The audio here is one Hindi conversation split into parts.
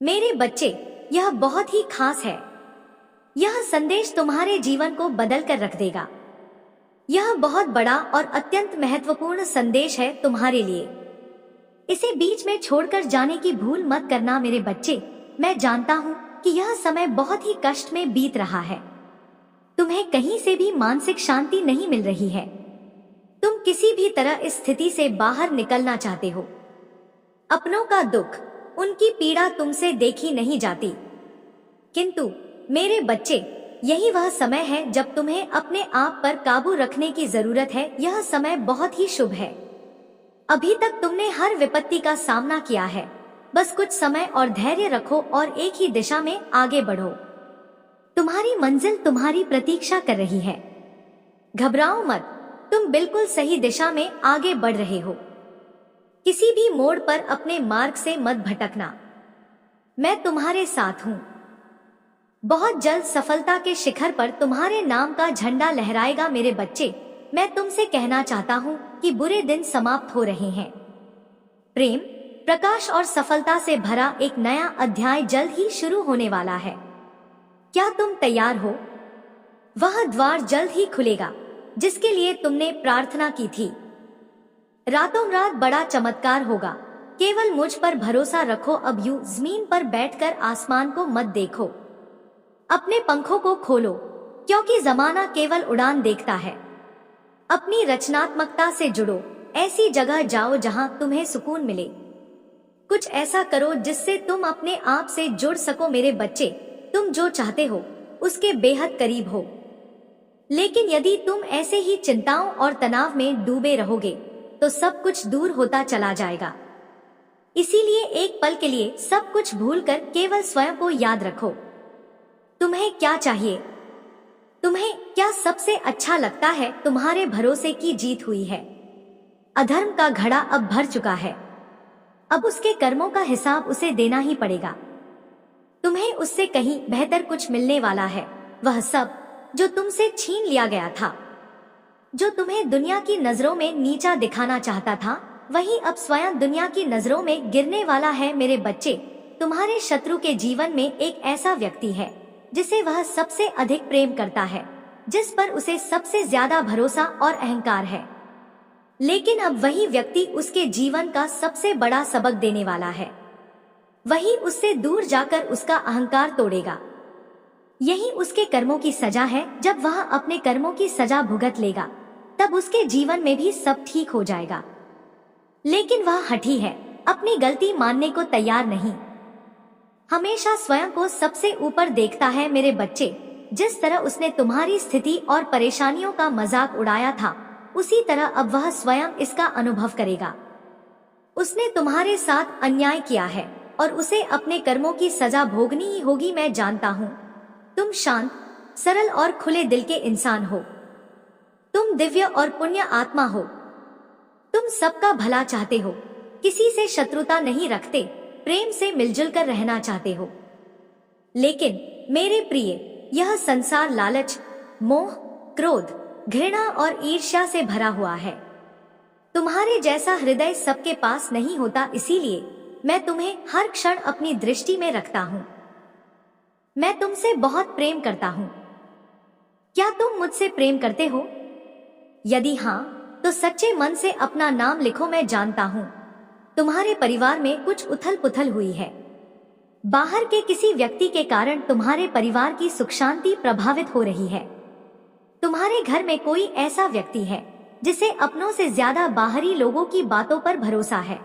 मेरे बच्चे, यह बहुत ही खास है। यह संदेश तुम्हारे जीवन को बदल कर रख देगा। यह बहुत बड़ा और अत्यंत महत्वपूर्ण संदेश है तुम्हारे लिए। इसे बीच में छोड़कर जाने की भूल मत करना मेरे बच्चे। मैं जानता हूँ कि यह समय बहुत ही कष्ट में बीत रहा है। तुम्हें कहीं से भी मानसिक शांति नहीं मिल रही है। तुम किसी भी तरह इस स्थिति से बाहर निकलना चाहते हो। अपनों का दुख, उनकी पीड़ा तुमसे देखी नहीं जाती। किंतु मेरे बच्चे, यही वह समय है जब तुम्हें अपने आप पर काबू रखने की जरूरत है। यह समय बहुत ही शुभ है। अभी तक तुमने हर विपत्ति का सामना किया है। बस कुछ समय और धैर्य रखो और एक ही दिशा में आगे बढ़ो। तुम्हारी मंजिल तुम्हारी प्रतीक्षा कर रही है। घबराओ मत, तुम बिल्कुल सही दिशा में आगे बढ़ रहे हो। किसी भी मोड़ पर अपने मार्ग से मत भटकना। मैं तुम्हारे साथ हूँ। बहुत जल्द सफलता के शिखर पर तुम्हारे नाम का झंडा लहराएगा मेरे बच्चे। मैं तुमसे कहना चाहता हूँ कि बुरे दिन समाप्त हो रहे हैं। प्रेम, प्रकाश और सफलता से भरा एक नया अध्याय जल्द ही शुरू होने वाला है। क्या तुम तैयार हो? वह द्वार जल्द ही खुलेगा जिसके लिए तुमने प्रार्थना की थी। रातों रात बड़ा चमत्कार होगा। केवल मुझ पर भरोसा रखो। अब यूं जमीन पर बैठकर आसमान को मत देखो। अपने पंखों को खोलो, क्योंकि जमाना केवल उड़ान देखता है। अपनी रचनात्मकता से जुड़ो। ऐसी जगह जाओ जहां तुम्हें सुकून मिले। कुछ ऐसा करो जिससे तुम अपने आप से जुड़ सको मेरे बच्चे। तुम जो चाहते हो उसके बेहद करीब हो। लेकिन यदि तुम ऐसे ही चिंताओं और तनाव में डूबे रहोगे तो सब कुछ दूर होता चला जाएगा। इसीलिए एक पल के लिए सब कुछ भूलकर केवल स्वयं को याद रखो। तुम्हें क्या चाहिए? तुम्हें क्या सबसे अच्छा लगता है? तुम्हारे भरोसे की जीत हुई है। अधर्म का घड़ा अब भर चुका है। अब उसके कर्मों का हिसाब उसे देना ही पड़ेगा। तुम्हें उससे कहीं बेहतर कुछ मिलने वाला है। वह सब जो तुमसे छीन लिया गया था, जो तुम्हें दुनिया की नजरों में नीचा दिखाना चाहता था, वही अब स्वयं दुनिया की नजरों में गिरने वाला है मेरे बच्चे। तुम्हारे शत्रु के जीवन में एक ऐसा व्यक्ति है जिसे वह सबसे अधिक प्रेम करता है, जिस पर उसे सबसे ज्यादा भरोसा और अहंकार है। लेकिन अब वही व्यक्ति उसके जीवन का सबसे बड़ा सबक देने वाला है। वही उससे दूर जाकर उसका अहंकार तोड़ेगा। यही उसके कर्मों की सजा है। जब वह अपने कर्मों की सजा भुगत लेगा तब उसके जीवन में भी सब ठीक हो जाएगा। लेकिन वह हठी है, अपनी गलती मानने को तैयार नहीं। हमेशा स्वयं को सबसे ऊपर देखता है मेरे बच्चे। जिस तरह उसने तुम्हारी स्थिति और परेशानियों का मजाक उड़ाया था, उसी तरह अब वह स्वयं इसका अनुभव करेगा। उसने तुम्हारे साथ अन्याय किया है और उसे अपने कर्मों की सजा भोगनी ही होगी। मैं जानता हूँ तुम शांत, सरल और खुले दिल के इंसान हो। तुम दिव्य और पुण्य आत्मा हो। तुम सबका भला चाहते हो, किसी से शत्रुता नहीं रखते, प्रेम से मिलजुल कर रहना चाहते हो। लेकिन मेरे प्रिय, यह संसार लालच, मोह, क्रोध, घृणा और ईर्ष्या से भरा हुआ है। तुम्हारे जैसा हृदय सबके पास नहीं होता। इसीलिए मैं तुम्हें हर क्षण अपनी दृष्टि में रखता हूँ। मैं तुमसे बहुत प्रेम करता हूँ। क्या तुम मुझसे प्रेम करते हो? यदि हाँ, तो सच्चे मन से अपना नाम लिखो। मैं जानता हूँ तुम्हारे परिवार में कुछ उथल पुथल हुई है। बाहर के किसी व्यक्ति के कारण तुम्हारे परिवार की सुख शांति प्रभावित हो रही है। तुम्हारे घर में कोई ऐसा व्यक्ति है जिसे अपनों से ज्यादा बाहरी लोगों की बातों पर भरोसा है।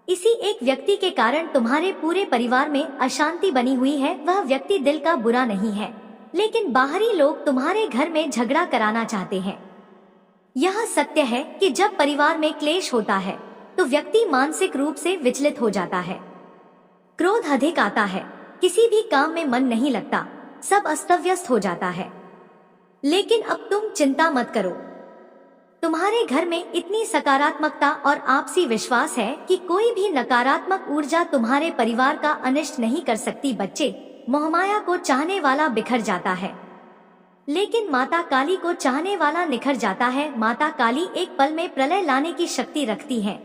इसी एक व्यक्ति के कारण तुम्हारे पूरे परिवार में अशांति बनी हुई है। वह व्यक्ति दिल का बुरा नहीं है, लेकिन बाहरी लोग तुम्हारे घर में झगड़ा कराना चाहते हैं। यह सत्य है कि जब परिवार में क्लेश होता है तो व्यक्ति मानसिक रूप से विचलित हो जाता है। क्रोध अधिक आता है, किसी भी काम में मन नहीं लगता, सब अस्त व्यस्त हो जाता है। लेकिन अब तुम चिंता मत करो। तुम्हारे घर में इतनी सकारात्मकता और आपसी विश्वास है कि कोई भी नकारात्मक ऊर्जा तुम्हारे परिवार का अनिष्ट नहीं कर सकती। बच्चे, मोहमाया को चाहने वाला बिखर जाता है, लेकिन माता काली को चाहने वाला निखर जाता है। माता काली एक पल में प्रलय लाने की शक्ति रखती है।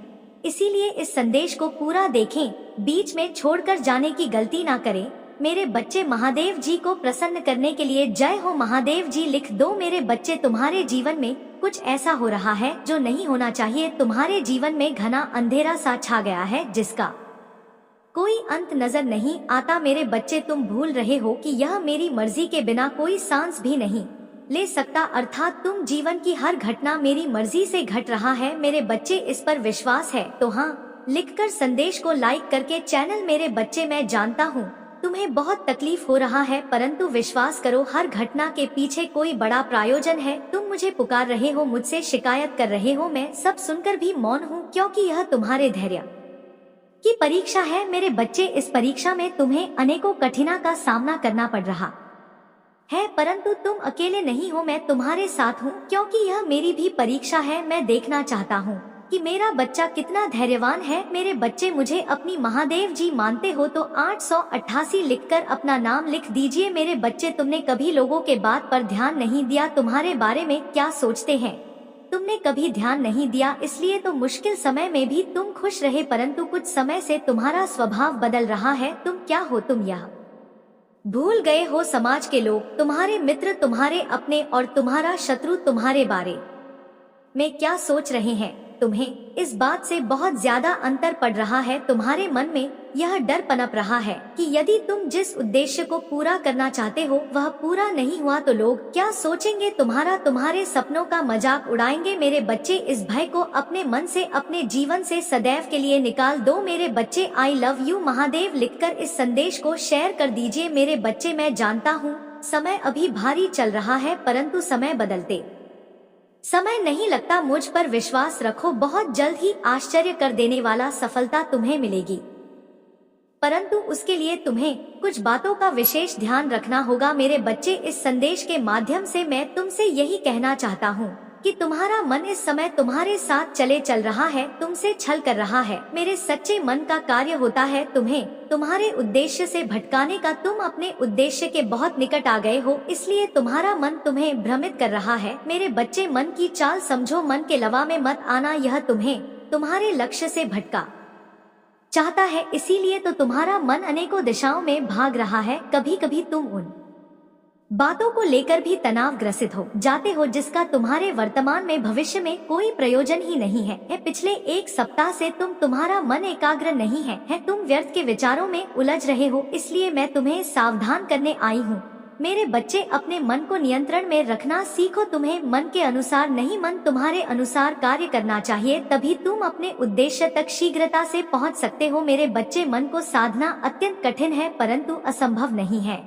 इसीलिए इस संदेश को पूरा देखें, बीच में छोड़कर जाने की गलती ना करें। मेरे बच्चे, महादेव जी को प्रसन्न करने के लिए जय हो महादेव जी लिख दो। मेरे बच्चे, तुम्हारे जीवन में कुछ ऐसा हो रहा है जो नहीं होना चाहिए। तुम्हारे जीवन में घना अंधेरा सा छा गया है जिसका कोई अंत नजर नहीं आता। मेरे बच्चे, तुम भूल रहे हो कि यह मेरी मर्जी के बिना कोई सांस भी नहीं ले सकता, अर्थात तुम जीवन की हर घटना मेरी मर्जी से घट रहा है। मेरे बच्चे, इस पर विश्वास है तो हाँ लिखकर संदेश को लाइक करके चैनल। मेरे बच्चे, मैं जानता हूँ तुम्हें बहुत तकलीफ हो रहा है, परंतु विश्वास करो हर घटना के पीछे कोई बड़ा प्रायोजन है। तुम मुझे पुकार रहे हो, मुझसे शिकायत कर रहे हो, मैं सब सुनकर भी मौन हूँ, क्योंकि यह तुम्हारे धैर्य की परीक्षा है। मेरे बच्चे, इस परीक्षा में तुम्हें अनेकों कठिनाइयों का सामना करना पड़ रहा है, परंतु तुम अकेले नहीं हो, मैं तुम्हारे साथ हूँ, क्योंकि यह मेरी भी परीक्षा है। मैं देखना चाहता हूँ कि मेरा बच्चा कितना धैर्यवान है। मेरे बच्चे, मुझे अपनी महादेव जी मानते हो तो 888 लिखकर अपना नाम लिख दीजिए। मेरे बच्चे, तुमने कभी लोगों के बात पर ध्यान नहीं दिया, तुम्हारे बारे में क्या सोचते हैं तुमने कभी ध्यान नहीं दिया, इसलिए तो मुश्किल समय में भी तुम खुश रहे, परंतु कुछ समय से तुम्हारा स्वभाव बदल रहा है। तुम क्या हो? तुम यह भूल गए हो समाज के लोग, तुम्हारे मित्र, तुम्हारे अपने और तुम्हारा शत्रु तुम्हारे बारे में क्या सोच रहे हैं। तुम्हें इस बात से बहुत ज्यादा अंतर पड़ रहा है। तुम्हारे मन में यह डर पनप रहा है कि यदि तुम जिस उद्देश्य को पूरा करना चाहते हो वह पूरा नहीं हुआ तो लोग क्या सोचेंगे, तुम्हारे सपनों का मजाक उड़ाएंगे। मेरे बच्चे, इस भय को अपने मन से, अपने जीवन से सदैव के लिए निकाल दो। मेरे बच्चे, आई लव यू महादेव लिखकर इस संदेश को शेयर कर दीजिए। मेरे बच्चे, मैं जानता हूँ समय अभी भारी चल रहा है, परंतु समय बदलते समय नहीं लगता। मुझ पर विश्वास रखो, बहुत जल्द ही आश्चर्य कर देने वाला सफलता तुम्हें मिलेगी, परंतु उसके लिए तुम्हें कुछ बातों का विशेष ध्यान रखना होगा। मेरे बच्चे, इस संदेश के माध्यम से मैं तुमसे यही कहना चाहता हूँ कि तुम्हारा मन इस समय तुम्हारे साथ चल रहा है, तुमसे छल कर रहा है। मेरे सच्चे मन का कार्य होता है तुम्हें तुम्हारे उद्देश्य से भटकाने का। तुम अपने उद्देश्य के बहुत निकट आ गए हो, इसलिए तुम्हारा मन तुम्हें भ्रमित कर रहा है। मेरे बच्चे, मन की चाल समझो, मन के लवा में मत आना, यह तुम्हें तुम्हारे लक्ष्य से भटका चाहता है, इसीलिए तो तुम्हारा मन अनेकों दिशाओं में भाग रहा है। कभी कभी तुम उन बातों को लेकर भी तनाव ग्रसित हो जाते हो जिसका तुम्हारे वर्तमान में, भविष्य में कोई प्रयोजन ही नहीं है। पिछले एक सप्ताह से तुम्हारा मन एकाग्र नहीं है, तुम व्यर्थ के विचारों में उलझ रहे हो, इसलिए मैं तुम्हें सावधान करने आई हूँ। मेरे बच्चे, अपने मन को नियंत्रण में रखना सीखो। तुम्हें मन के अनुसार नहीं, मन तुम्हारे अनुसार कार्य करना चाहिए, तभी तुम अपने उद्देश्य तक शीघ्रता से पहुँच सकते हो। मेरे बच्चे, मन को साधना अत्यंत कठिन है, परंतु असंभव नहीं है।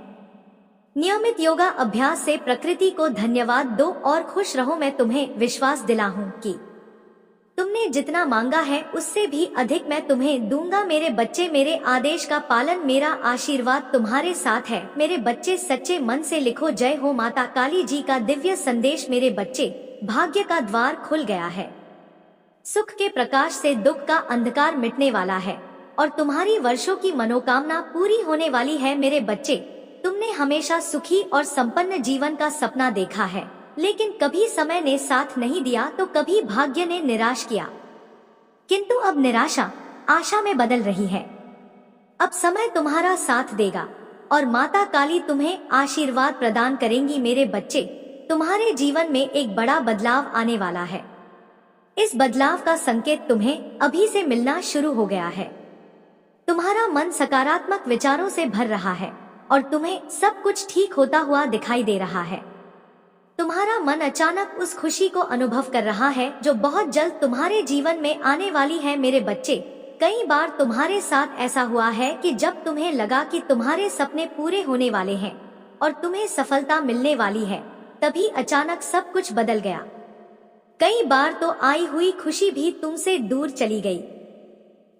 नियमित योगा अभ्यास से प्रकृति को धन्यवाद दो और खुश रहो। मैं तुम्हें विश्वास दिलाऊं कि तुमने जितना मांगा है उससे भी अधिक मैं तुम्हें दूंगा। मेरे बच्चे, मेरे आदेश का पालन, मेरा आशीर्वाद तुम्हारे साथ है। मेरे बच्चे, सच्चे मन से लिखो, जय हो माता काली जी का दिव्य संदेश। मेरे बच्चे, भाग्य का द्वार खुल गया है, सुख के प्रकाश से दुख का अंधकार मिटने वाला है और तुम्हारी वर्षों की मनोकामना पूरी होने वाली है। मेरे बच्चे, तुमने हमेशा सुखी और संपन्न जीवन का सपना देखा है, लेकिन कभी समय ने साथ नहीं दिया तो कभी भाग्य ने निराश किया, किंतु अब निराशा आशा में बदल रही है। अब समय तुम्हारा साथ देगा और माता काली तुम्हें आशीर्वाद प्रदान करेंगी। मेरे बच्चे, तुम्हारे जीवन में एक बड़ा बदलाव आने वाला है। इस बदलाव का संकेत तुम्हें अभी से मिलना शुरू हो गया है। तुम्हारा मन सकारात्मक विचारों से भर रहा है और तुम्हें सब कुछ ठीक होता हुआ दिखाई दे रहा है। तुम्हारा मन अचानक उस खुशी को अनुभव कर रहा है जो बहुत जल्द तुम्हारे जीवन में आने वाली है। मेरे बच्चे, कई बार तुम्हारे साथ ऐसा हुआ है कि जब तुम्हें लगा कि तुम्हारे सपने पूरे होने वाले हैं और तुम्हें सफलता मिलने वाली है, तभी अचानक सब कुछ बदल गया। कई बार तो आई हुई खुशी भी तुमसे दूर चली गई।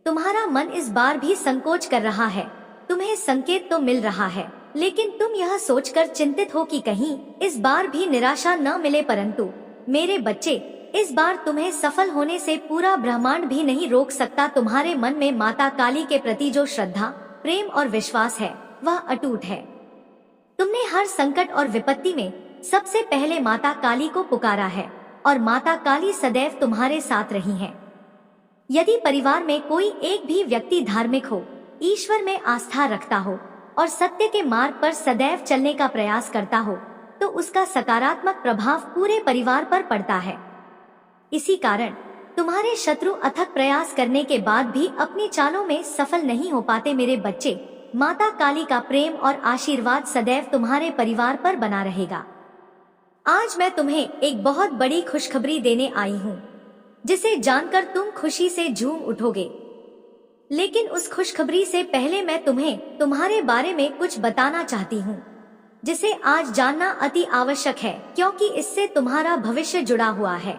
तुम्हारा मन इस बार भी संकोच कर रहा है। तुम्हें संकेत तो मिल रहा है, लेकिन तुम यह सोचकर चिंतित हो कि कहीं इस बार भी निराशा न मिले, परंतु मेरे बच्चे, इस बार तुम्हें सफल होने से पूरा ब्रह्मांड भी नहीं रोक सकता। तुम्हारे मन में माता काली के प्रति जो श्रद्धा, प्रेम और विश्वास है वह अटूट है। तुमने हर संकट और विपत्ति में सबसे पहले माता काली को पुकारा है और माता काली सदैव तुम्हारे साथ रही हैं। यदि परिवार में कोई एक भी व्यक्ति धार्मिक हो, ईश्वर में आस्था रखता हो और सत्य के मार्ग पर सदैव चलने का प्रयास करता हो, तो उसका सकारात्मक प्रभाव पूरे परिवार पर पड़ता है। इसी कारण तुम्हारे शत्रु अथक प्रयास करने के बाद भी अपनी चालों में सफल नहीं हो पाते। मेरे बच्चे, माता काली का प्रेम और आशीर्वाद सदैव तुम्हारे परिवार पर बना रहेगा। आज मैं तुम्हें एक बहुत बड़ी खुशखबरी देने आई हूँ, जिसे जानकर तुम खुशी से झूम उठोगे। लेकिन उस खुशखबरी से पहले मैं तुम्हें तुम्हारे बारे में कुछ बताना चाहती हूँ, जिसे आज जानना अति आवश्यक है, क्योंकि इससे तुम्हारा भविष्य जुड़ा हुआ है।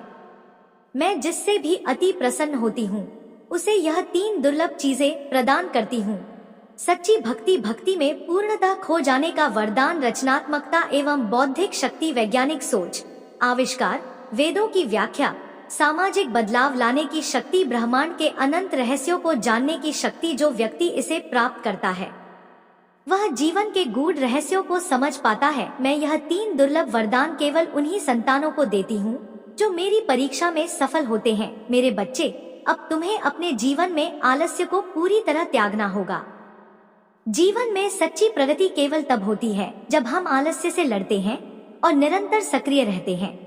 मैं जिससे भी अति प्रसन्न होती हूँ, उसे यह 3 दुर्लभ चीजें प्रदान करती हूँ। सच्ची भक्ति, भक्ति में पूर्णतः खो जाने का वरदान, रचनात्मकता एवं बौद्धिक शक्ति, वैज्ञानिक सोच, आविष्कार, वेदों की व्याख्या, सामाजिक बदलाव लाने की शक्ति, ब्रह्मांड के अनंत रहस्यों को जानने की शक्ति। जो व्यक्ति इसे प्राप्त करता है वह जीवन के गूढ़ रहस्यों को समझ पाता है। मैं यह 3 दुर्लभ वरदान केवल उन्हीं संतानों को देती हूँ जो मेरी परीक्षा में सफल होते हैं। मेरे बच्चे, अब तुम्हें अपने जीवन में आलस्य को पूरी तरह त्यागना होगा। जीवन में सच्ची प्रगति केवल तब होती है जब हम आलस्य से लड़ते हैं और निरंतर सक्रिय रहते हैं।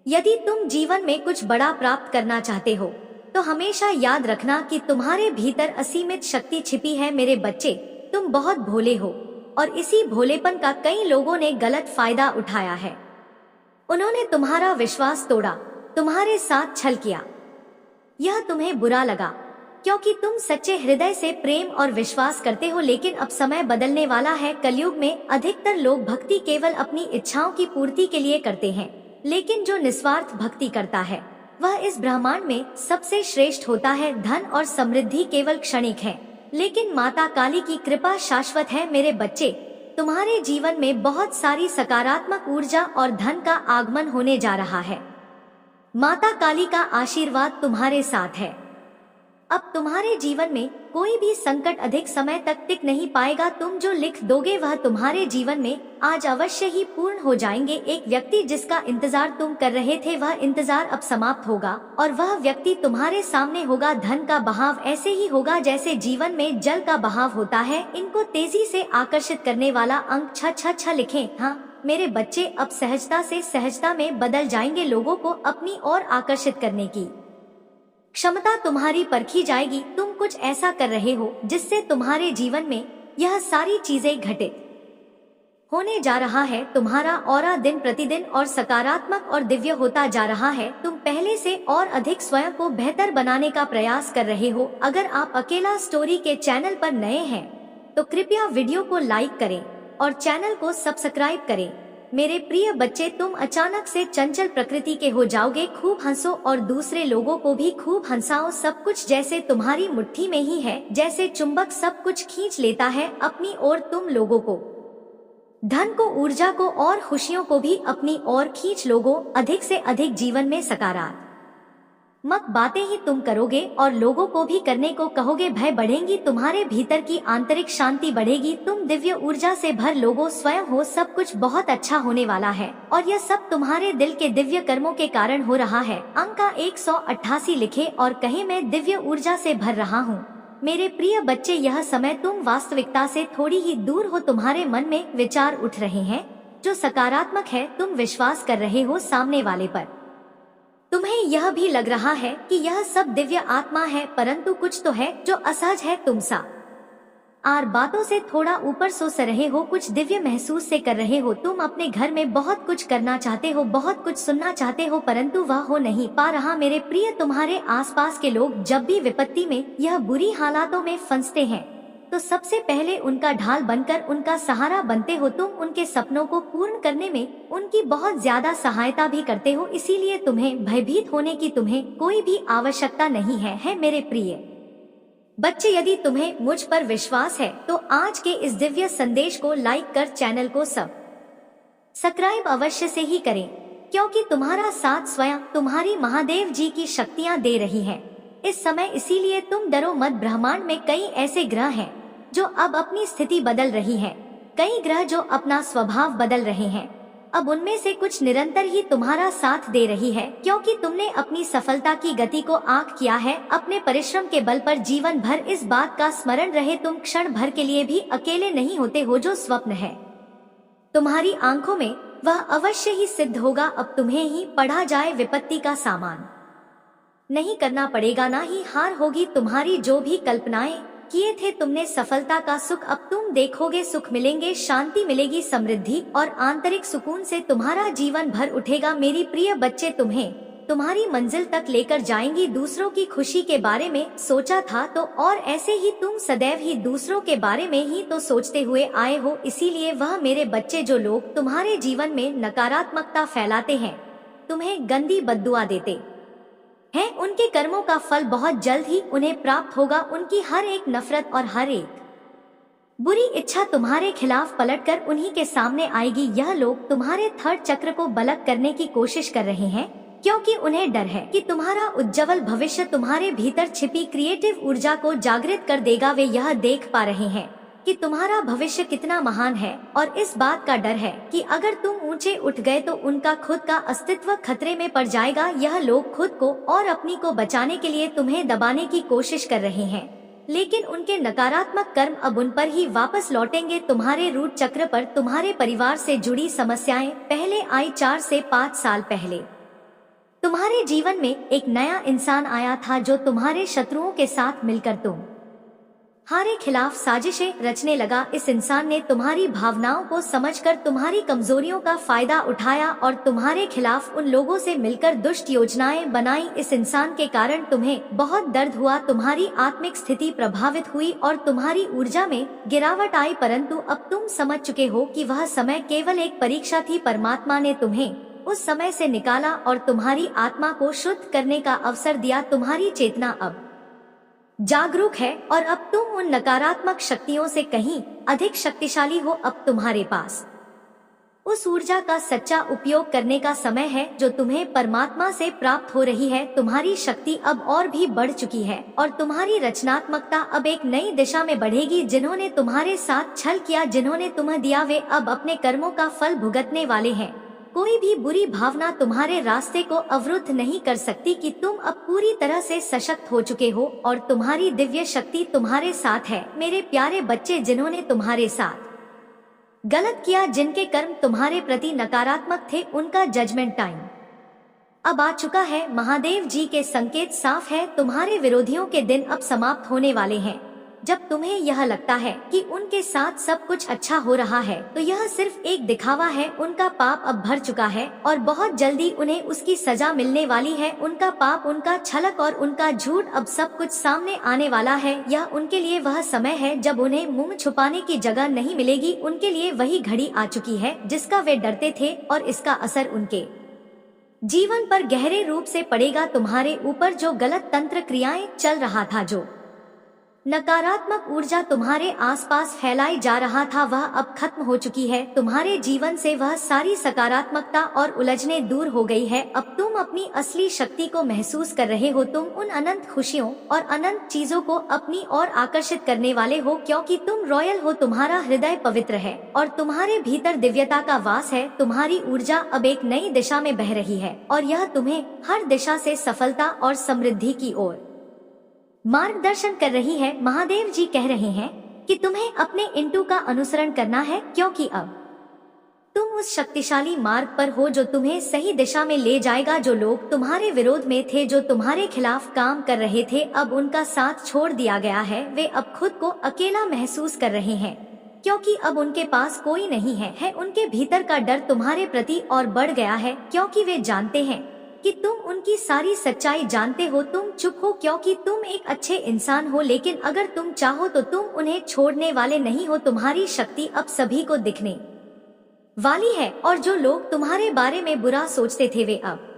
यदि तुम जीवन में कुछ बड़ा प्राप्त करना चाहते हो, तो हमेशा याद रखना कि तुम्हारे भीतर असीमित शक्ति छिपी है। मेरे बच्चे, तुम बहुत भोले हो और इसी भोलेपन का कई लोगों ने गलत फायदा उठाया है। उन्होंने तुम्हारा विश्वास तोड़ा, तुम्हारे साथ छल किया। यह तुम्हें बुरा लगा क्योंकि तुम सच्चे हृदय से प्रेम और विश्वास करते हो। लेकिन अब समय बदलने वाला है। कलयुग में अधिकतर लोग भक्ति केवल अपनी इच्छाओं की पूर्ति के लिए करते हैं, लेकिन जो निस्वार्थ भक्ति करता है वह इस ब्रह्मांड में सबसे श्रेष्ठ होता है। धन और समृद्धि केवल क्षणिक है, लेकिन माता काली की कृपा शाश्वत है। मेरे बच्चे, तुम्हारे जीवन में बहुत सारी सकारात्मक ऊर्जा और धन का आगमन होने जा रहा है। माता काली का आशीर्वाद तुम्हारे साथ है। अब तुम्हारे जीवन में कोई भी संकट अधिक समय तक टिक नहीं पाएगा। तुम जो लिख दोगे वह तुम्हारे जीवन में आज अवश्य ही पूर्ण हो जाएंगे। एक व्यक्ति जिसका इंतजार तुम कर रहे थे, वह इंतजार अब समाप्त होगा और वह व्यक्ति तुम्हारे सामने होगा। धन का बहाव ऐसे ही होगा जैसे जीवन में जल का बहाव होता है। इनको तेजी से आकर्षित करने वाला अंक 666 लिखें। हाँ मेरे बच्चे, अब सहजता से सहजता में बदल जाएंगे। लोगों को अपनी ओर आकर्षित करने की क्षमता तुम्हारी परखी जाएगी। तुम कुछ ऐसा कर रहे हो जिससे तुम्हारे जीवन में यह सारी चीजें घटित होने जा रहा है। तुम्हारा ऑरा दिन प्रतिदिन और सकारात्मक और दिव्य होता जा रहा है। तुम पहले से और अधिक स्वयं को बेहतर बनाने का प्रयास कर रहे हो। अगर आप अकेला स्टोरी के चैनल पर नए हैं तो कृपया वीडियो को लाइक करें और चैनल को सब्सक्राइब करें। मेरे प्रिय बच्चे, तुम अचानक से चंचल प्रकृति के हो जाओगे। खूब हंसो और दूसरे लोगों को भी खूब हंसाओ। सब कुछ जैसे तुम्हारी मुट्ठी में ही है, जैसे चुंबक सब कुछ खींच लेता है अपनी ओर। तुम लोगों को, धन को, ऊर्जा को और खुशियों को भी अपनी ओर खींच लोगो। अधिक से अधिक जीवन में सकारात्मक बातें ही तुम करोगे और लोगों को भी करने को कहोगे। भय बढ़ेंगी, तुम्हारे भीतर की आंतरिक शांति बढ़ेगी। तुम दिव्य ऊर्जा से भर लोगो स्वयं हो। सब कुछ बहुत अच्छा होने वाला है और यह सब तुम्हारे दिल के दिव्य कर्मों के कारण हो रहा है। अंक 188 लिखे और कहे, मैं दिव्य ऊर्जा से भर रहा हूँ। मेरे प्रिय बच्चे, यह समय तुम वास्तविकता से थोड़ी ही दूर हो। तुम्हारे मन में विचार उठ रहे हैं जो सकारात्मक है। तुम विश्वास कर रहे हो सामने वाले पर। तुम्हें यह भी लग रहा है कि यह सब दिव्य आत्मा है, परंतु कुछ तो है जो असहज है। तुम सा आर बातों से थोड़ा ऊपर सोच रहे हो, कुछ दिव्य महसूस से कर रहे हो। तुम अपने घर में बहुत कुछ करना चाहते हो, बहुत कुछ सुनना चाहते हो, परंतु वह हो नहीं पा रहा। मेरे प्रिय, तुम्हारे आसपास के लोग जब भी विपत्ति में यह बुरी हालातों में फंसते हैं तो सबसे पहले उनका ढाल बनकर उनका सहारा बनते हो। तुम उनके सपनों को पूर्ण करने में उनकी बहुत ज्यादा सहायता भी करते हो। इसीलिए तुम्हें भयभीत होने की तुम्हें कोई भी आवश्यकता नहीं है मेरे प्रिय बच्चे। यदि तुम्हें मुझ पर विश्वास है तो आज के इस दिव्य संदेश को लाइक कर चैनल को सब्सक्राइब अवश्य से ही करें, क्योंकि तुम्हारा साथ स्वयं तुम्हारी महादेव जी की शक्तियाँ दे रही है इस समय। इसीलिए तुम डरो मत। ब्रह्मांड में कई ऐसे ग्रह हैं जो अब अपनी स्थिति बदल रही है, कई ग्रह जो अपना स्वभाव बदल रहे हैं। अब उनमें से कुछ निरंतर ही तुम्हारा साथ दे रही है, क्योंकि तुमने अपनी सफलता की गति को आंक किया है। अपने परिश्रम के बल पर जीवन भर इस बात का स्मरण रहे, तुम क्षण भर के लिए भी अकेले नहीं होते हो। जो स्वप्न है तुम्हारी आंखों में, वह अवश्य ही सिद्ध होगा। अब तुम्हें ही पढ़ा जाए विपत्ति का सामान नहीं करना पड़ेगा, ना ही हार होगी। तुम्हारी जो भी कल्पनाएं किए थे तुमने सफलता का सुख अब तुम देखोगे। सुख मिलेंगे, शांति मिलेगी, समृद्धि और आंतरिक सुकून से तुम्हारा जीवन भर उठेगा। मेरी प्रिय बच्चे तुम्हें तुम्हारी मंजिल तक लेकर जाएंगी। दूसरों की खुशी के बारे में सोचा था तो और ऐसे ही तुम सदैव ही दूसरों के बारे में ही तो सोचते हुए आए हो। इसीलिए वह मेरे बच्चे, जो लोग तुम्हारे जीवन में नकारात्मकता फैलाते हैं, तुम्हें गंदी बद्दुआ देते हैं, उनके कर्मों का फल बहुत जल्द ही उन्हें प्राप्त होगा। उनकी हर एक नफरत और हर एक बुरी इच्छा तुम्हारे खिलाफ पलटकर उन्हीं के सामने आएगी। यह लोग तुम्हारे थर्ड चक्र को बलक करने की कोशिश कर रहे हैं, क्योंकि उन्हें डर है कि तुम्हारा उज्जवल भविष्य तुम्हारे भीतर छिपी क्रिएटिव ऊर्जा को जागृत कर देगा। वे यह देख पा रहे हैं कि तुम्हारा भविष्य कितना महान है, और इस बात का डर है कि अगर तुम ऊंचे उठ गए तो उनका खुद का अस्तित्व खतरे में पड़ जाएगा। यह लोग खुद को और अपनी को बचाने के लिए तुम्हें दबाने की कोशिश कर रहे हैं, लेकिन उनके नकारात्मक कर्म अब उन पर ही वापस लौटेंगे। तुम्हारे रूट चक्र पर तुम्हारे परिवार से जुड़ी समस्याएं पहले आई। 4 से 5 साल पहले तुम्हारे जीवन में एक नया इंसान आया था, जो तुम्हारे शत्रुओं के साथ मिलकर तुम्हारे खिलाफ साजिशें रचने लगा। इस इंसान ने तुम्हारी भावनाओं को समझकर तुम्हारी कमजोरियों का फायदा उठाया और तुम्हारे खिलाफ उन लोगों से मिलकर दुष्ट योजनाएं बनाई। इस इंसान के कारण तुम्हें बहुत दर्द हुआ, तुम्हारी आत्मिक स्थिति प्रभावित हुई और तुम्हारी ऊर्जा में गिरावट आई, परंतु अब तुम समझ चुके हो कि वह समय केवल एक परीक्षा थी। परमात्मा ने तुम्हें उस समय से निकाला और तुम्हारी आत्मा को शुद्ध करने का अवसर दिया। तुम्हारी चेतना अब जागरूक है और अब तुम उन नकारात्मक शक्तियों से कहीं अधिक शक्तिशाली हो। अब तुम्हारे पास उस ऊर्जा का सच्चा उपयोग करने का समय है जो तुम्हें परमात्मा से प्राप्त हो रही है। तुम्हारी शक्ति अब और भी बढ़ चुकी है और तुम्हारी रचनात्मकता अब एक नई दिशा में बढ़ेगी। जिन्होंने तुम्हारे साथ छल किया, जिन्होंने तुम्हें दिया, वे अब अपने कर्मों का फल भुगतने वाले हैं। कोई भी बुरी भावना तुम्हारे रास्ते को अवरुद्ध नहीं कर सकती कि तुम अब पूरी तरह से सशक्त हो चुके हो और तुम्हारी दिव्य शक्ति तुम्हारे साथ है। मेरे प्यारे बच्चे, जिन्होंने तुम्हारे साथ गलत किया, जिनके कर्म तुम्हारे प्रति नकारात्मक थे, उनका जजमेंट टाइम अब आ चुका है। महादेव जी के संकेत साफ है, तुम्हारे विरोधियों के दिन अब समाप्त होने वाले हैं। जब तुम्हें यह लगता है कि उनके साथ सब कुछ अच्छा हो रहा है, तो यह सिर्फ एक दिखावा है। उनका पाप अब भर चुका है और बहुत जल्दी उन्हें उसकी सजा मिलने वाली है। उनका पाप, उनका छलक और उनका झूठ, अब सब कुछ सामने आने वाला है। यह उनके लिए वह समय है जब उन्हें मुंह छुपाने की जगह नहीं मिलेगी। उनके लिए वही घड़ी आ चुकी है जिसका वे डरते थे और इसका असर उनके जीवन पर गहरे रूप से पड़ेगा। तुम्हारे ऊपर जो गलत तंत्र क्रियाएं चल रहा था, जो नकारात्मक ऊर्जा तुम्हारे आसपास फैलाई जा रहा था, वह अब खत्म हो चुकी है। तुम्हारे जीवन से वह सारी सकारात्मकता और उलझने दूर हो गई है। अब तुम अपनी असली शक्ति को महसूस कर रहे हो। तुम उन अनंत खुशियों और अनंत चीजों को अपनी ओर आकर्षित करने वाले हो, क्योंकि तुम रॉयल हो। तुम्हारा हृदय पवित्र है और तुम्हारे भीतर दिव्यता का वास है। तुम्हारी ऊर्जा अब एक नई दिशा में बह रही है और यह तुम्हें हर दिशा से सफलता और समृद्धि की ओर मार्गदर्शन कर रही है। महादेव जी कह रहे हैं कि तुम्हें अपने इंटू का अनुसरण करना है, क्योंकि अब तुम उस शक्तिशाली मार्ग पर हो जो तुम्हें सही दिशा में ले जाएगा। जो लोग तुम्हारे विरोध में थे, जो तुम्हारे खिलाफ काम कर रहे थे, अब उनका साथ छोड़ दिया गया है। वे अब खुद को अकेला महसूस कर रहे हैं, क्योंकि अब उनके पास कोई नहीं है। उनके भीतर का डर तुम्हारे प्रति और बढ़ गया है, क्योंकि वे जानते हैं कि तुम उनकी सारी सच्चाई जानते हो। तुम चुप हो क्योंकि तुम एक अच्छे इंसान हो, लेकिन अगर तुम चाहो तो तुम उन्हें छोड़ने वाले नहीं हो। तुम्हारी शक्ति अब सभी को दिखने वाली है और जो लोग तुम्हारे बारे में बुरा सोचते थे, वे अब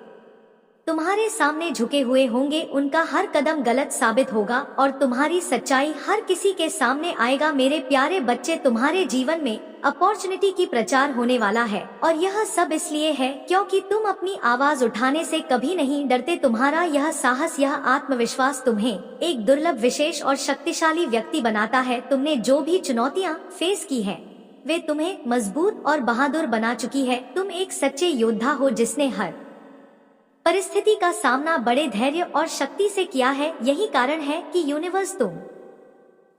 तुम्हारे सामने झुके हुए होंगे। उनका हर कदम गलत साबित होगा और तुम्हारी सच्चाई हर किसी के सामने आएगा। मेरे प्यारे बच्चे, तुम्हारे जीवन में अपॉर्चुनिटी की प्रचार होने वाला है और यह सब इसलिए है क्योंकि तुम अपनी आवाज उठाने से कभी नहीं डरते। तुम्हारा यह साहस, यह आत्मविश्वास तुम्हें एक दुर्लभ, विशेष और शक्तिशाली व्यक्ति बनाता है। तुमने जो भी चुनौतियां फेस की है, वे तुम्हें मजबूत और बहादुर बना चुकी है। तुम एक सच्चे योद्धा हो जिसने हर परिस्थिति का सामना बड़े धैर्य और शक्ति से किया है। यही कारण है कि यूनिवर्स तुम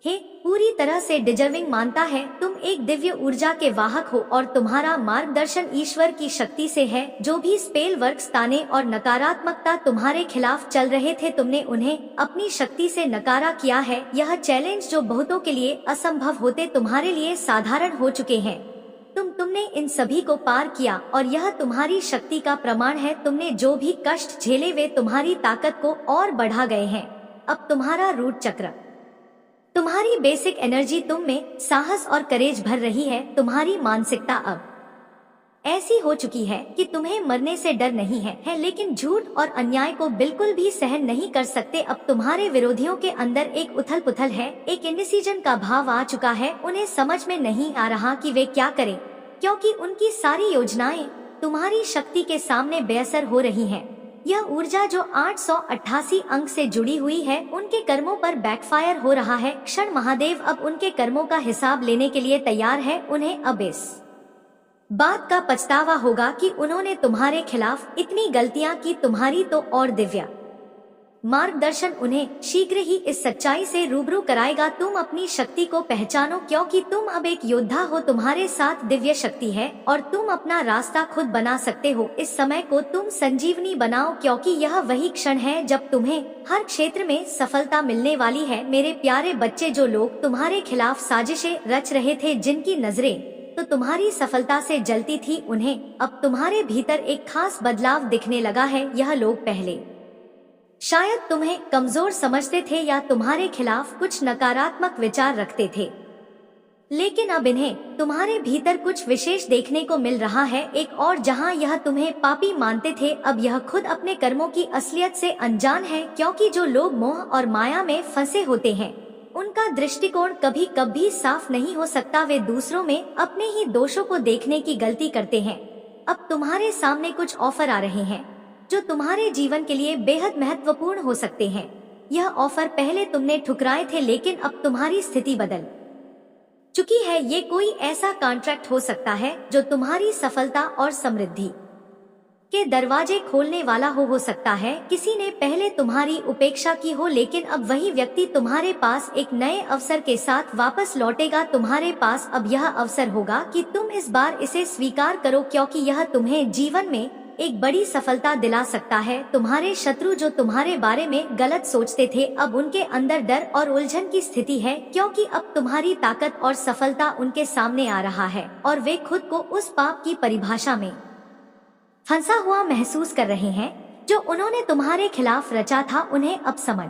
हे पूरी तरह से डिजर्विंग मानता है। तुम एक दिव्य ऊर्जा के वाहक हो और तुम्हारा मार्गदर्शन ईश्वर की शक्ति से है। जो भी स्पेल वर्क्स, ताने और नकारात्मकता तुम्हारे खिलाफ चल रहे थे, तुमने उन्हें अपनी शक्ति से नकारा किया है। यह चैलेंज जो बहुतों के लिए असंभव होते, तुम्हारे लिए साधारण हो चुके हैं। तुमने इन सभी को पार किया और यह तुम्हारी शक्ति का प्रमाण है। तुमने जो भी कष्ट झेले वे तुम्हारी ताकत को और बढ़ा गए हैं। अब तुम्हारा रूट चक्र, तुम्हारी बेसिक एनर्जी तुम में साहस और करेज भर रही है। तुम्हारी मानसिकता अब ऐसी हो चुकी है कि तुम्हें मरने से डर नहीं है, लेकिन झूठ और अन्याय को बिल्कुल भी सहन नहीं कर सकते। अब तुम्हारे विरोधियों के अंदर एक उथल पुथल है, एक इंडिसीजन का भाव आ चुका है। उन्हें समझ में नहीं आ रहा कि वे क्या करें, क्योंकि उनकी सारी योजनाएं तुम्हारी शक्ति के सामने बेअसर हो रही हैं। यह ऊर्जा जो 888 अंक से जुड़ी हुई है, उनके कर्मों पर बैकफायर हो रहा है। क्षण महादेव अब उनके कर्मों का हिसाब लेने के लिए तैयार है। उन्हें अब इस बात का पछतावा होगा कि उन्होंने तुम्हारे खिलाफ इतनी गलतियां की। तुम्हारी तो और दिव्या मार्गदर्शन उन्हें शीघ्र ही इस सच्चाई से रूबरू कराएगा। तुम अपनी शक्ति को पहचानो, क्योंकि तुम अब एक योद्धा हो। तुम्हारे साथ दिव्य शक्ति है और तुम अपना रास्ता खुद बना सकते हो। इस समय को तुम संजीवनी बनाओ, क्योंकि यह वही क्षण है जब तुम्हें हर क्षेत्र में सफलता मिलने वाली है। मेरे प्यारे बच्चे, जो लोग तुम्हारे खिलाफ साजिशें रच रहे थे, जिनकी नजरें तो तुम्हारी सफलता से जलती थी, उन्हें अब तुम्हारे भीतर एक खास बदलाव दिखने लगा है। यह लोग पहले शायद तुम्हें कमजोर समझते थे या तुम्हारे खिलाफ कुछ नकारात्मक विचार रखते थे, लेकिन अब इन्हें तुम्हारे भीतर कुछ विशेष देखने को मिल रहा है। एक और जहां यह तुम्हें पापी मानते थे, अब यह खुद अपने कर्मों की असलियत से अनजान है। क्योंकि जो लोग मोह और माया में फंसे होते हैं, उनका दृष्टिकोण कभी कभी साफ नहीं हो सकता। वे दूसरों में अपने ही दोषों को देखने की गलती करते हैं। अब तुम्हारे सामने कुछ ऑफर आ रहे हैं जो तुम्हारे जीवन के लिए बेहद महत्वपूर्ण हो सकते हैं। यह ऑफर पहले तुमने ठुकराए थे, लेकिन अब तुम्हारी स्थिति बदल चुकी है। ये कोई ऐसा कॉन्ट्रैक्ट हो सकता है जो तुम्हारी सफलता और समृद्धि के दरवाजे खोलने वाला हो सकता है। किसी ने पहले तुम्हारी उपेक्षा की हो, लेकिन अब वही व्यक्ति तुम्हारे पास एक नए अवसर के साथ वापस लौटेगा। तुम्हारे पास अब यह अवसर होगा कि तुम इस बार इसे स्वीकार करो, क्योंकि यह तुम्हें जीवन में एक बड़ी सफलता दिला सकता है। तुम्हारे शत्रु जो तुम्हारे बारे में गलत सोचते थे, अब उनके अंदर डर और उलझन की स्थिति है, क्योंकि अब तुम्हारी ताकत और सफलता उनके सामने आ रहा है और वे खुद को उस पाप की परिभाषा में फंसा हुआ महसूस कर रहे हैं जो उन्होंने तुम्हारे खिलाफ रचा था। उन्हें अब समझ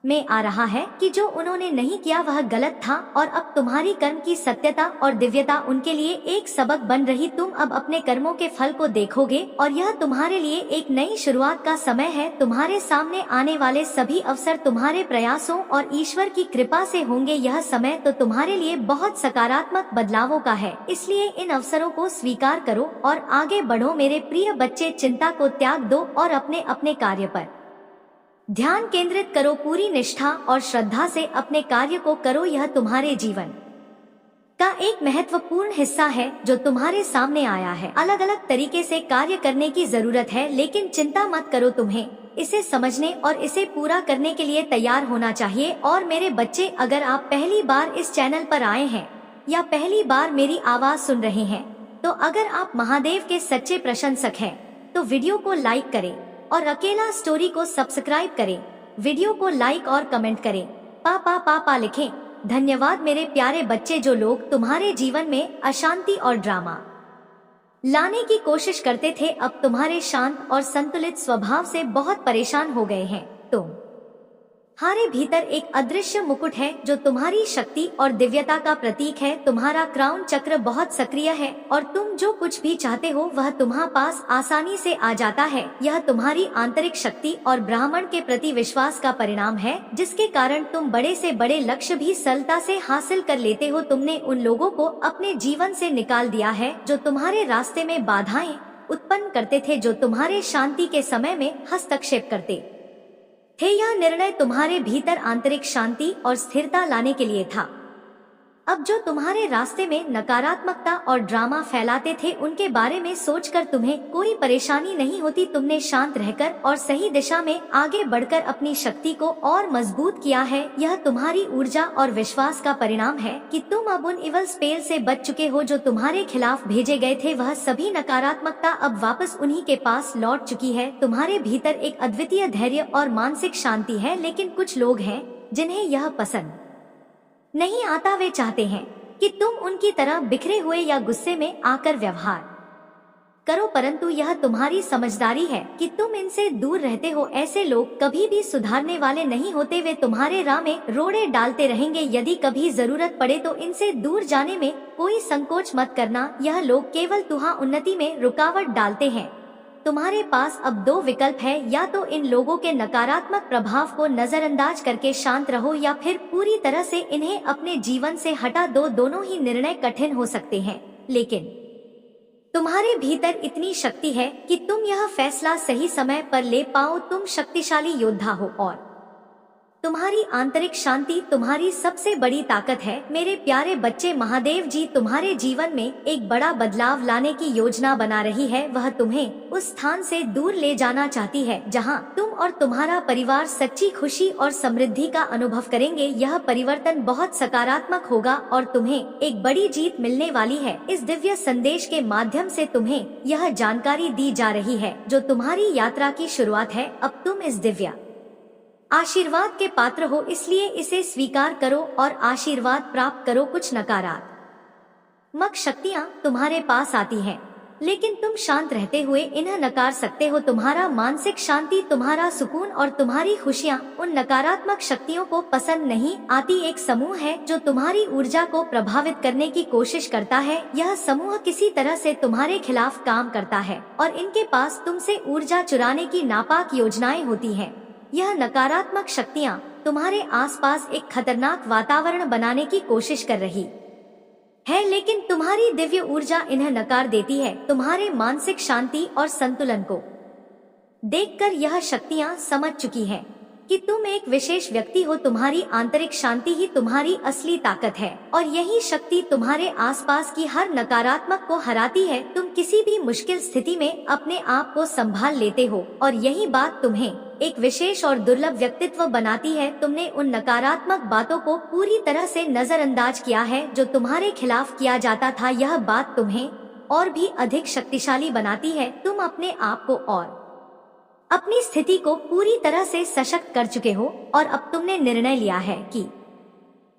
में आ रहा है कि जो उन्होंने नहीं किया वह गलत था, और अब तुम्हारी कर्म की सत्यता और दिव्यता उनके लिए एक सबक बन रही। तुम अब अपने कर्मों के फल को देखोगे और यह तुम्हारे लिए एक नई शुरुआत का समय है। तुम्हारे सामने आने वाले सभी अवसर तुम्हारे प्रयासों और ईश्वर की कृपा से होंगे। यह समय तो तुम्हारे लिए बहुत सकारात्मक बदलावों का है, इसलिए इन अवसरों को स्वीकार करो और आगे बढ़ो। मेरे प्रिय बच्चे, चिंता को त्याग दो और अपने अपने कार्य पर ध्यान केंद्रित करो। पूरी निष्ठा और श्रद्धा से अपने कार्य को करो। यह तुम्हारे जीवन का एक महत्वपूर्ण हिस्सा है जो तुम्हारे सामने आया है। अलग अलग तरीके से कार्य करने की जरूरत है, लेकिन चिंता मत करो, तुम्हें इसे समझने और इसे पूरा करने के लिए तैयार होना चाहिए। और मेरे बच्चे, अगर आप पहली बार इस चैनल पर आए हैं या पहली बार मेरी आवाज सुन रहे हैं, तो अगर आप महादेव के सच्चे प्रशंसक हैं तो वीडियो को लाइक करें और अकेला स्टोरी को सब्सक्राइब करें। वीडियो को लाइक और कमेंट करें, पापा लिखें। धन्यवाद मेरे प्यारे बच्चे। जो लोग तुम्हारे जीवन में अशांति और ड्रामा लाने की कोशिश करते थे, अब तुम्हारे शांत और संतुलित स्वभाव से बहुत परेशान हो गए हैं। तुम्हारे भीतर एक अदृश्य मुकुट है जो तुम्हारी शक्ति और दिव्यता का प्रतीक है। तुम्हारा क्राउन चक्र बहुत सक्रिय है और तुम जो कुछ भी चाहते हो वह तुम्हारे पास आसानी से आ जाता है। यह तुम्हारी आंतरिक शक्ति और ब्राह्मण के प्रति विश्वास का परिणाम है, जिसके कारण तुम बड़े से बड़े लक्ष्य भी सरलता से हासिल कर लेते हो। तुमने उन लोगों को अपने जीवन से निकाल दिया है जो तुम्हारे रास्ते में बाधाएं उत्पन्न करते थे, जो तुम्हारे शांति के समय में हस्तक्षेप करते थे। यह निर्णय तुम्हारे भीतर आंतरिक शांति और स्थिरता लाने के लिए था। अब जो तुम्हारे रास्ते में नकारात्मकता और ड्रामा फैलाते थे उनके बारे में सोचकर तुम्हें कोई परेशानी नहीं होती। तुमने शांत रहकर और सही दिशा में आगे बढ़कर अपनी शक्ति को और मजबूत किया है। यह तुम्हारी ऊर्जा और विश्वास का परिणाम है कि तुम अब उन इवल स्पेल से बच चुके हो जो तुम्हारे खिलाफ भेजे गए थे। वह सभी नकारात्मकता अब वापस उन्हीं के पास लौट चुकी है। तुम्हारे भीतर एक अद्वितीय धैर्य और मानसिक शांति है, लेकिन कुछ लोग हैं जिन्हें यह पसंद नहीं आता। वे चाहते हैं कि तुम उनकी तरह बिखरे हुए या गुस्से में आकर व्यवहार करो, परंतु यह तुम्हारी समझदारी है कि तुम इनसे दूर रहते हो। ऐसे लोग कभी भी सुधारने वाले नहीं होते, वे तुम्हारे राह में रोड़े डालते रहेंगे। यदि कभी जरूरत पड़े तो इनसे दूर जाने में कोई संकोच मत करना। यह लोग केवल तुम्हारी उन्नति में रुकावट डालते हैं। तुम्हारे पास अब दो विकल्प है, या तो इन लोगों के नकारात्मक प्रभाव को नजरअंदाज करके शांत रहो या फिर पूरी तरह से इन्हें अपने जीवन से हटा दो। दोनों ही निर्णय कठिन हो सकते हैं, लेकिन तुम्हारे भीतर इतनी शक्ति है कि तुम यह फैसला सही समय पर ले पाओ। तुम शक्तिशाली योद्धा हो और तुम्हारी आंतरिक शांति तुम्हारी सबसे बड़ी ताकत है। मेरे प्यारे बच्चे, महादेव जी तुम्हारे जीवन में एक बड़ा बदलाव लाने की योजना बना रही है। वह तुम्हें उस स्थान से दूर ले जाना चाहती है जहां तुम और तुम्हारा परिवार सच्ची खुशी और समृद्धि का अनुभव करेंगे। यह परिवर्तन बहुत सकारात्मक होगा और तुम्हें एक बड़ी जीत मिलने वाली है। इस दिव्य संदेश के माध्यम से तुम्हें यह जानकारी दी जा रही है जो तुम्हारी यात्रा की शुरुआत है। अब तुम इस दिव्य आशीर्वाद के पात्र हो, इसलिए इसे स्वीकार करो और आशीर्वाद प्राप्त करो। कुछ नकारात्मक शक्तियां तुम्हारे पास आती हैं, लेकिन तुम शांत रहते हुए इन्हें नकार सकते हो। तुम्हारा मानसिक शांति, तुम्हारा सुकून और तुम्हारी खुशियां उन नकारात्मक शक्तियों को पसंद नहीं आती। एक समूह है जो तुम्हारी ऊर्जा को प्रभावित करने की कोशिश करता है। यह समूह किसी तरह से तुम्हारे खिलाफ काम करता है और इनके पास तुमसे ऊर्जा चुराने की नापाक योजनाएं होती हैं। यह नकारात्मक शक्तियां तुम्हारे आसपास एक खतरनाक वातावरण बनाने की कोशिश कर रही है, लेकिन तुम्हारी दिव्य ऊर्जा इन्हें नकार देती है। तुम्हारे मानसिक शांति और संतुलन को देखकर यह शक्तियां समझ चुकी हैं कि तुम एक विशेष व्यक्ति हो। तुम्हारी आंतरिक शांति ही तुम्हारी असली ताकत है और यही शक्ति तुम्हारे आसपास की हर नकारात्मक को हराती है। तुम किसी भी मुश्किल स्थिति में अपने आप को संभाल लेते हो और यही बात तुम्हें एक विशेष और दुर्लभ व्यक्तित्व बनाती है। तुमने उन नकारात्मक बातों को पूरी तरह से नजरअंदाज किया है जो तुम्हारे खिलाफ किया जाता था। यह बात तुम्हें और भी अधिक शक्तिशाली बनाती है। तुम अपने आप को और अपनी स्थिति को पूरी तरह से सशक्त कर चुके हो और अब तुमने निर्णय लिया है कि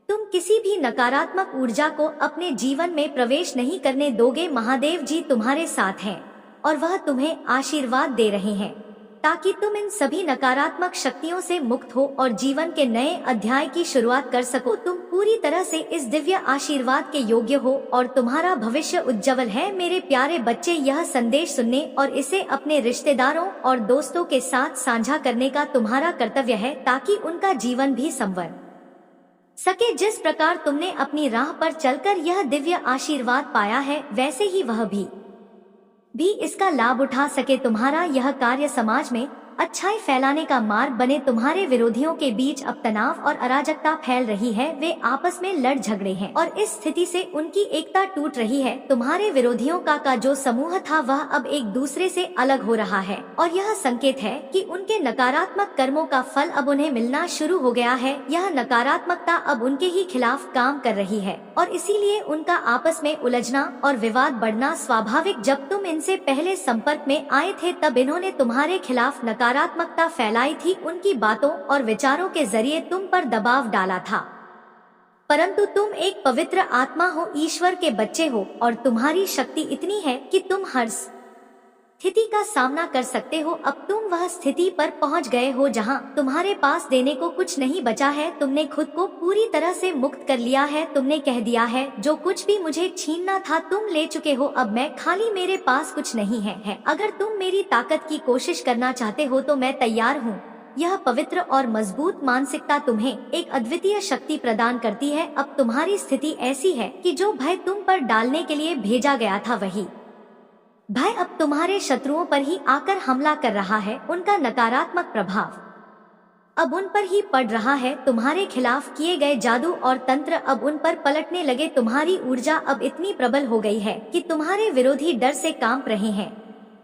तुम किसी भी नकारात्मक ऊर्जा को अपने जीवन में प्रवेश नहीं करने दोगे। महादेव जी तुम्हारे साथ हैं और वह तुम्हें आशीर्वाद दे रहे हैं ताकि तुम इन सभी नकारात्मक शक्तियों से मुक्त हो और जीवन के नए अध्याय की शुरुआत कर सको। तुम पूरी तरह से इस दिव्य आशीर्वाद के योग्य हो और तुम्हारा भविष्य उज्जवल है। मेरे प्यारे बच्चे, यह संदेश सुनने और इसे अपने रिश्तेदारों और दोस्तों के साथ साझा करने का तुम्हारा कर्तव्य है ताकि उनका जीवन भी संवर सके। जिस प्रकार तुमने अपनी राह पर चलकर यह दिव्य आशीर्वाद पाया है, वैसे ही वह भी इसका लाभ उठा सके। तुम्हारा यह कार्य समाज में अच्छाई फैलाने का मार्ग बने। तुम्हारे विरोधियों के बीच अब तनाव और अराजकता फैल रही है। वे आपस में लड़ झगड़े हैं और इस स्थिति से उनकी एकता टूट रही है। तुम्हारे विरोधियों का जो समूह था वह अब एक दूसरे से अलग हो रहा है और यह संकेत है कि उनके नकारात्मक कर्मों का फल अब उन्हें मिलना शुरू हो गया है। यह नकारात्मकता अब उनके ही खिलाफ काम कर रही है और इसीलिए उनका आपस में उलझना और विवाद बढ़ना स्वाभाविक। जब तुम इनसे पहले संपर्क में आए थे तब इन्होंने तुम्हारे खिलाफ नकारात्मकता फैलाई थी। उनकी बातों और विचारों के जरिए तुम पर दबाव डाला था, परंतु तुम एक पवित्र आत्मा हो, ईश्वर के बच्चे हो और तुम्हारी शक्ति इतनी है कि तुम हर स्थिति का सामना कर सकते हो। अब तुम वह स्थिति पर पहुंच गए हो जहां तुम्हारे पास देने को कुछ नहीं बचा है। तुमने खुद को पूरी तरह से मुक्त कर लिया है। तुमने कह दिया है, जो कुछ भी मुझे छीनना था तुम ले चुके हो, अब मैं खाली, मेरे पास कुछ नहीं है। अगर तुम मेरी ताकत की कोशिश करना चाहते हो तो मैं तैयार हूँ। यह पवित्र और मजबूत मानसिकता तुम्हें एक अद्वितीय शक्ति प्रदान करती है। अब तुम्हारी स्थिति ऐसी है कि जो भय तुम पर डालने के लिए भेजा गया था, वही भय अब तुम्हारे शत्रुओं पर ही आकर हमला कर रहा है। उनका नकारात्मक प्रभाव अब उन पर ही पड़ रहा है। तुम्हारे खिलाफ किए गए जादू और तंत्र अब उन पर पलटने लगे। तुम्हारी ऊर्जा अब इतनी प्रबल हो गई है कि तुम्हारे विरोधी डर से कांप रहे हैं।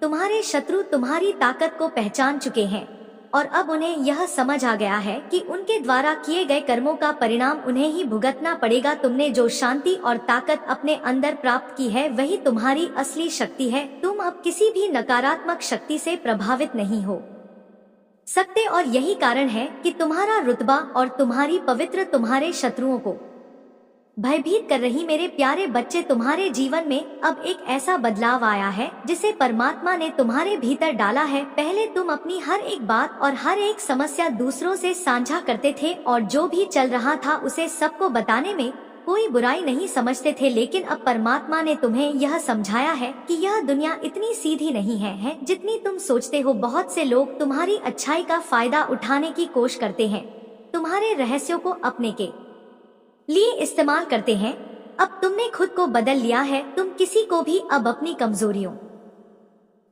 तुम्हारे शत्रु तुम्हारी ताकत को पहचान चुके हैं और अब उन्हें यह समझ आ गया है कि उनके द्वारा किए गए कर्मों का परिणाम उन्हें ही भुगतना पड़ेगा। तुमने जो शांति और ताकत अपने अंदर प्राप्त की है वही तुम्हारी असली शक्ति है। तुम अब किसी भी नकारात्मक शक्ति से प्रभावित नहीं हो सकते और यही कारण है कि तुम्हारा रुतबा और तुम्हारी पवित्र तुम्हारे शत्रुओं को भयभीत कर रही। मेरे प्यारे बच्चे, तुम्हारे जीवन में अब एक ऐसा बदलाव आया है जिसे परमात्मा ने तुम्हारे भीतर डाला है। पहले तुम अपनी हर एक बात और हर एक समस्या दूसरों से साझा करते थे और जो भी चल रहा था उसे सबको बताने में कोई बुराई नहीं समझते थे, लेकिन अब परमात्मा ने तुम्हें यह समझाया है कि यह दुनिया इतनी सीधी नहीं है जितनी तुम सोचते हो। बहुत से लोग तुम्हारी अच्छाई का फायदा उठाने की कोशिश करते हैं, तुम्हारे रहस्यों को अपने के लिए इस्तेमाल करते हैं। अब तुमने खुद को बदल लिया है। तुम किसी को भी अब अपनी कमजोरियों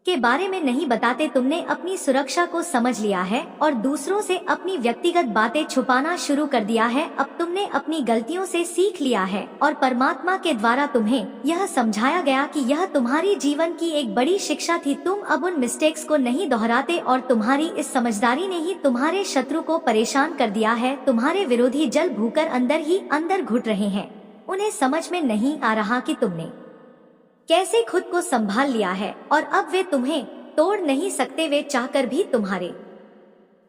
के बारे में नहीं बताते। तुमने अपनी सुरक्षा को समझ लिया है और दूसरों से अपनी व्यक्तिगत बातें छुपाना शुरू कर दिया है। अब तुमने अपनी गलतियों से सीख लिया है और परमात्मा के द्वारा तुम्हें यह समझाया गया कि यह तुम्हारी जीवन की एक बड़ी शिक्षा थी। तुम अब उन मिस्टेक्स को नहीं दोहराते और तुम्हारी इस समझदारी ने ही तुम्हारे शत्रु को परेशान कर दिया है। तुम्हारे विरोधी जल भूकर अंदर ही अंदर घुट रहे हैं। उन्हें समझ में नहीं आ रहा कि तुमने कैसे खुद को संभाल लिया है और अब वे तुम्हें तोड़ नहीं सकते। वे चाहकर भी तुम्हारे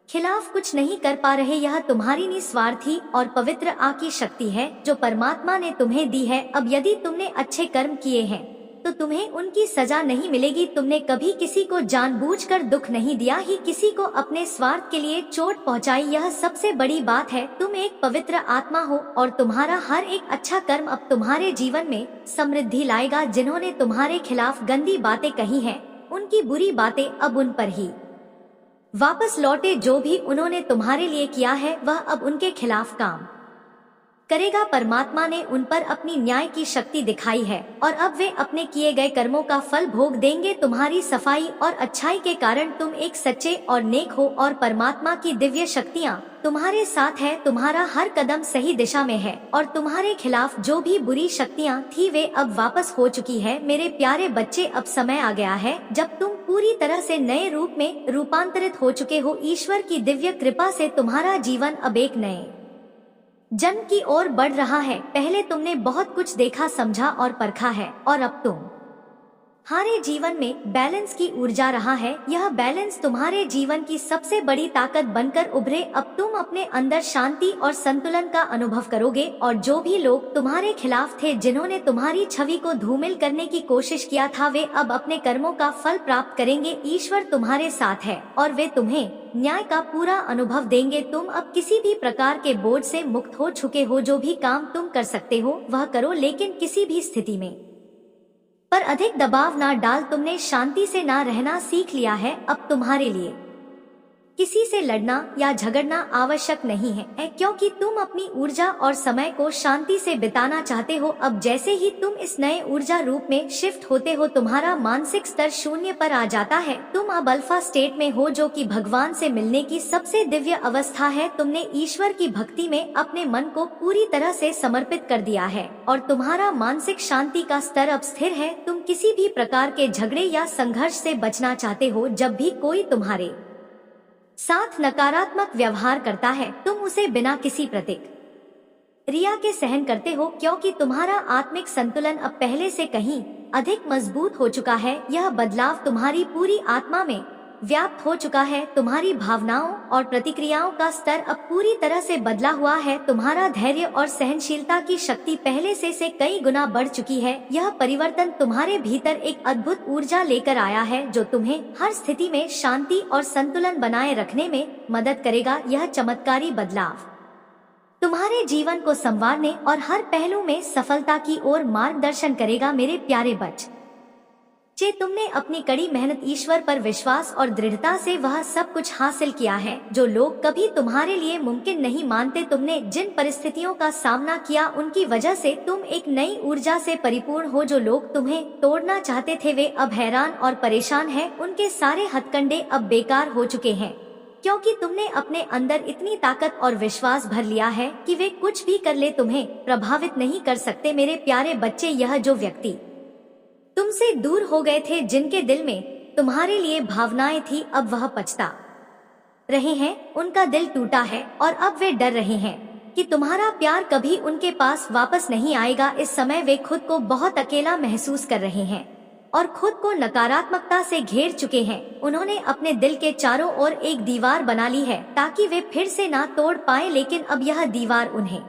खिलाफ कुछ नहीं कर पा रहे। यह तुम्हारी निस्वार्थी और पवित्र आत्मा की शक्ति है जो परमात्मा ने तुम्हें दी है। अब यदि तुमने अच्छे कर्म किए हैं तो तुम्हें उनकी सजा नहीं मिलेगी। तुमने कभी किसी को जानबूझकर दुख नहीं दिया, ही किसी को अपने स्वार्थ के लिए चोट पहुंचाई। यह सबसे बड़ी बात है। तुम एक पवित्र आत्मा हो और तुम्हारा हर एक अच्छा कर्म अब तुम्हारे जीवन में समृद्धि लाएगा। जिन्होंने तुम्हारे खिलाफ गंदी बातें कही हैं, उनकी बुरी बातें अब उन पर ही वापस लौटे। जो भी उन्होंने तुम्हारे लिए किया है वह अब उनके खिलाफ काम करेगा। परमात्मा ने उन पर अपनी न्याय की शक्ति दिखाई है और अब वे अपने किए गए कर्मों का फल भोग देंगे। तुम्हारी सफाई और अच्छाई के कारण तुम एक सच्चे और नेक हो और परमात्मा की दिव्य शक्तियाँ तुम्हारे साथ है। तुम्हारा हर कदम सही दिशा में है और तुम्हारे खिलाफ जो भी बुरी शक्तियाँ थी वे अब वापस हो चुकी है। मेरे प्यारे बच्चे, अब समय आ गया है जब तुम पूरी तरह से नए रूप में रूपांतरित हो चुके हो। ईश्वर की दिव्य कृपा से तुम्हारा जीवन अब एक नए जन्म की ओर बढ़ रहा है। पहले तुमने बहुत कुछ देखा, समझा और परखा है और अब तुम्हारे जीवन में बैलेंस की ऊर्जा रहा है। यह बैलेंस तुम्हारे जीवन की सबसे बड़ी ताकत बनकर उभरे। अब तुम अपने अंदर शांति और संतुलन का अनुभव करोगे और जो भी लोग तुम्हारे खिलाफ थे, जिन्होंने तुम्हारी छवि को धूमिल करने की कोशिश किया था, वे अब अपने कर्मों का फल प्राप्त करेंगे। ईश्वर तुम्हारे साथ है और वे तुम्हें न्याय का पूरा अनुभव देंगे। तुम अब किसी भी प्रकार के बोझ से मुक्त हो चुके हो। जो भी काम तुम कर सकते हो वह करो, लेकिन किसी भी स्थिति में पर अधिक दबाव ना डाल। तुमने शांति से ना रहना सीख लिया है। अब तुम्हारे लिए किसी से लड़ना या झगड़ना आवश्यक नहीं है, क्योंकि तुम अपनी ऊर्जा और समय को शांति से बिताना चाहते हो। अब जैसे ही तुम इस नए ऊर्जा रूप में शिफ्ट होते हो, तुम्हारा मानसिक स्तर शून्य पर आ जाता है। तुम अब अल्फा स्टेट में हो, जो कि भगवान से मिलने की सबसे दिव्य अवस्था है। तुमने ईश्वर की भक्ति में अपने मन को पूरी तरह से समर्पित कर दिया है और तुम्हारा मानसिक शांति का स्तर अब स्थिर है। तुम किसी भी प्रकार के झगड़े या संघर्ष से बचना चाहते हो। जब भी कोई तुम्हारे साथ नकारात्मक व्यवहार करता है, तुम उसे बिना किसी प्रतिक्रिया के सहन करते हो, क्योंकि तुम्हारा आत्मिक संतुलन अब पहले से कहीं अधिक मजबूत हो चुका है। यह बदलाव तुम्हारी पूरी आत्मा में व्याप्त हो चुका है। तुम्हारी भावनाओं और प्रतिक्रियाओं का स्तर अब पूरी तरह से बदला हुआ है। तुम्हारा धैर्य और सहनशीलता की शक्ति पहले से कई गुना बढ़ चुकी है। यह परिवर्तन तुम्हारे भीतर एक अद्भुत ऊर्जा लेकर आया है, जो तुम्हें हर स्थिति में शांति और संतुलन बनाए रखने में मदद करेगा। यह चमत्कारी बदलाव तुम्हारे जीवन को संवारने और हर पहलू में सफलता की ओर मार्गदर्शन करेगा। मेरे प्यारे बच्चे, तुमने अपनी कड़ी मेहनत, ईश्वर पर विश्वास और दृढ़ता से वह सब कुछ हासिल किया है जो लोग कभी तुम्हारे लिए मुमकिन नहीं मानते। तुमने जिन परिस्थितियों का सामना किया, उनकी वजह से तुम एक नई ऊर्जा से परिपूर्ण हो। जो लोग तुम्हें तोड़ना चाहते थे, वे अब हैरान और परेशान हैं। उनके सारे हथकंडे अब बेकार हो चुके हैं क्योंकि तुमने अपने अंदर इतनी ताकत और विश्वास भर लिया है कि वे कुछ भी कर ले तुम्हें प्रभावित नहीं कर सकते। मेरे प्यारे बच्चे, यह जो व्यक्ति तुमसे दूर हो गए थे, जिनके दिल में तुम्हारे लिए भावनाएं थी, अब वह पछता रहे हैं, उनका दिल टूटा है और अब वे डर रहे हैं कि तुम्हारा प्यार कभी उनके पास वापस नहीं आएगा। इस समय वे खुद को बहुत अकेला महसूस कर रहे हैं और खुद को नकारात्मकता से घेर चुके हैं। उन्होंने अपने दिल के चारों ओर एक दीवार बना ली है ताकि वे फिर से ना तोड़ पाए, लेकिन अब यह दीवार उन्हें